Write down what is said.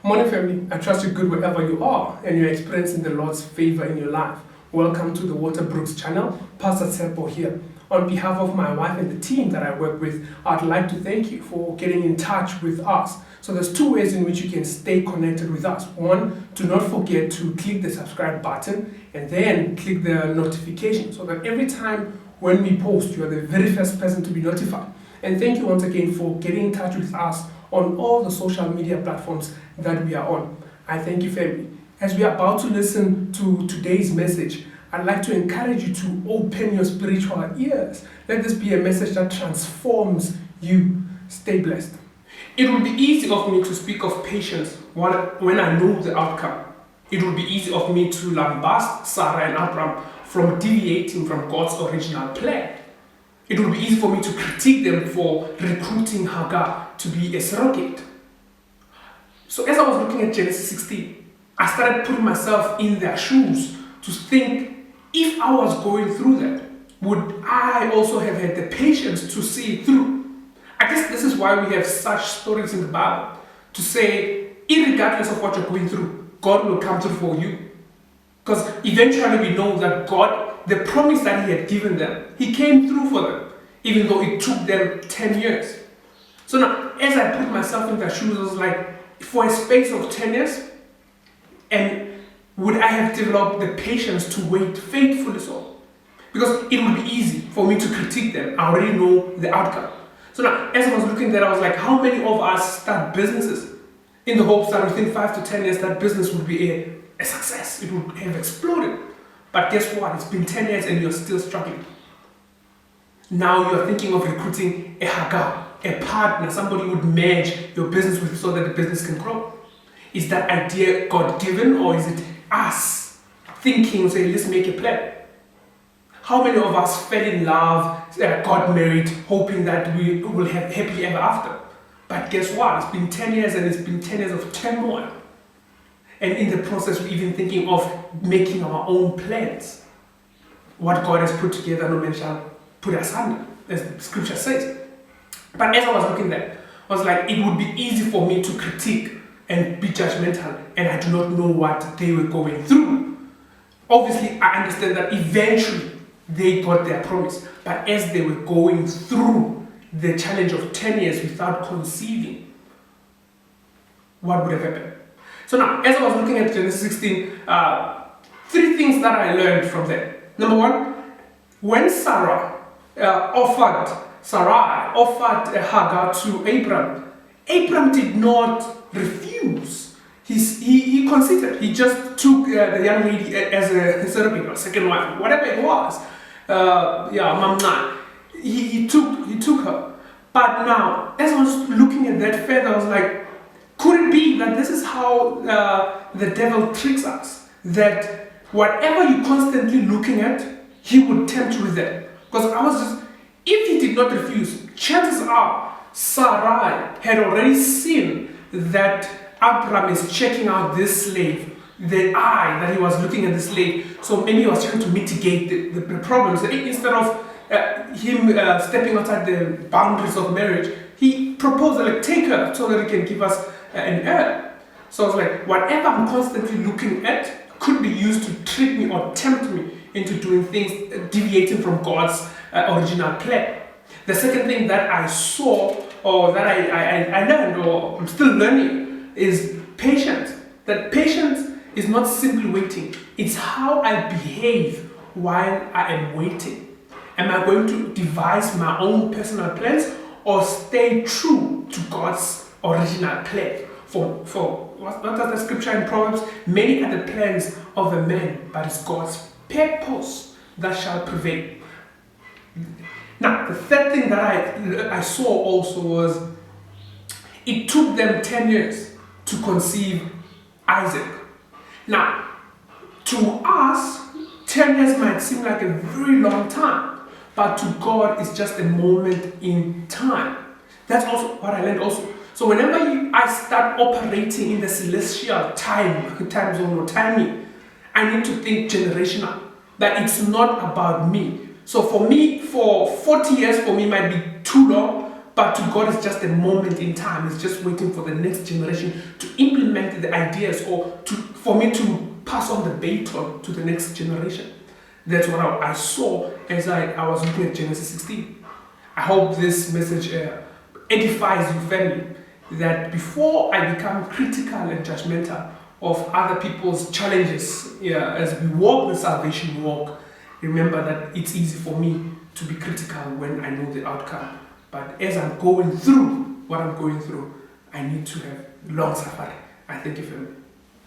Morning family, I trust you're good wherever you are and you're experiencing the Lord's favor in your life. Welcome to the Waterbrooks channel. Pastor Tsepo here. On behalf of my wife and the team that I work with, I'd like to thank you for getting in touch with us. So there's two ways in which you can stay connected with us. One, do not forget to click the subscribe button and then click the notification so that every time when we post, you are the very first person to be notified. And thank you once again for getting in touch with us on all the social media platforms that we are on. I thank you, family. As we are about to listen to today's message, I'd like to encourage you to open your spiritual ears. Let this be a message that transforms you. Stay blessed. It would be easy of me to speak of patience when I know the outcome. It would be easy of me to lambast Sarai and Abram from deviating from God's original plan. It would be easy for me to critique them for recruiting Hagar to be a surrogate. So as I was looking at Genesis 16, I started putting myself in their shoes to think, if I was going through that, would I also have had the patience to see it through? I guess this is why we have such stories in the Bible, to say, irregardless of what you're going through, God will come through for you. Because eventually we know that God, the promise that He had given them, He came through for them, even though it took them 10 years. So now, as I put myself in their shoes, I was like, for a space of 10 years, and would I have developed the patience to wait faithfully so? Because it would be easy for me to critique them. I already know the outcome. So now, as I was looking at that, I was like, how many of us start businesses in the hopes that within 5 to 10 years, that business would be a success? It would have exploded. But guess what? It's been 10 years and you're still struggling. Now you're thinking of recruiting a Hagar, a partner, somebody you would merge your business with so that the business can grow. Is that idea God-given, or is it us thinking, say, let's make a plan? How many of us fell in love, got married, hoping that we will have happily ever after? But guess what? It's been 10 years and it's been 10 years of turmoil. And in the process, we're even thinking of making our own plans. What God has put together, no man shall put asunder, as the scripture says. But as I was looking at that, I was like, it would be easy for me to critique and be judgmental, and I do not know what they were going through. Obviously, I understand that eventually they got their promise, but as they were going through the challenge of 10 years without conceiving, what would have happened? So now, as I was looking at Genesis 16, three things that I learned from that. Number one, when Sarai offered Hagar to Abram, Abram did not refuse. He considered. He just took the young lady as a surrogate or second wife, whatever it was. Mamna. He took her. But now, as I was looking at that further, I was like, could it be that this is how the devil tricks us? That whatever you're constantly looking at, he would tempt you with that. Because if he did not refuse, chances are Sarai had already seen that Abram is checking out this slave, the eye that he was looking at the slave. So maybe he was trying to mitigate the problems. Instead of him stepping outside the boundaries of marriage, he proposed, like, take her so that he can give us an heir. So I was like, whatever I'm constantly looking at could be used to trick me or tempt me into doing things deviating from God's original plan. The second thing that I saw, or that I learned, or I'm still learning, is patience. That patience is not simply waiting, it's how I behave while I am waiting. Am I going to devise my own personal plans or stay true to God's original plan? For what does the scripture in Proverbs? Many are the plans of a man, but it's God's purpose that shall prevail. Now, the third thing that I saw also was, it took them 10 years to conceive Isaac. Now, to us, 10 years might seem like a very long time, but to God, it's just a moment in time. That's also what I learned also. So whenever I start operating in the celestial time zone or timing, I need to think generational. That it's not about me. So for me, for 40 years, for me might be too long, But to God, it's just a moment in time. It's just waiting for the next generation to implement the ideas, or for me to pass on the baton to the next generation. That's what I saw as I was looking at Genesis 16. I hope this message edifies you, family, that before I become critical and judgmental of other people's challenges, as we walk the salvation walk, remember that it's easy for me to be critical when I know the outcome. But as I'm going through what I'm going through, I need to have long suffering. I thank you, family.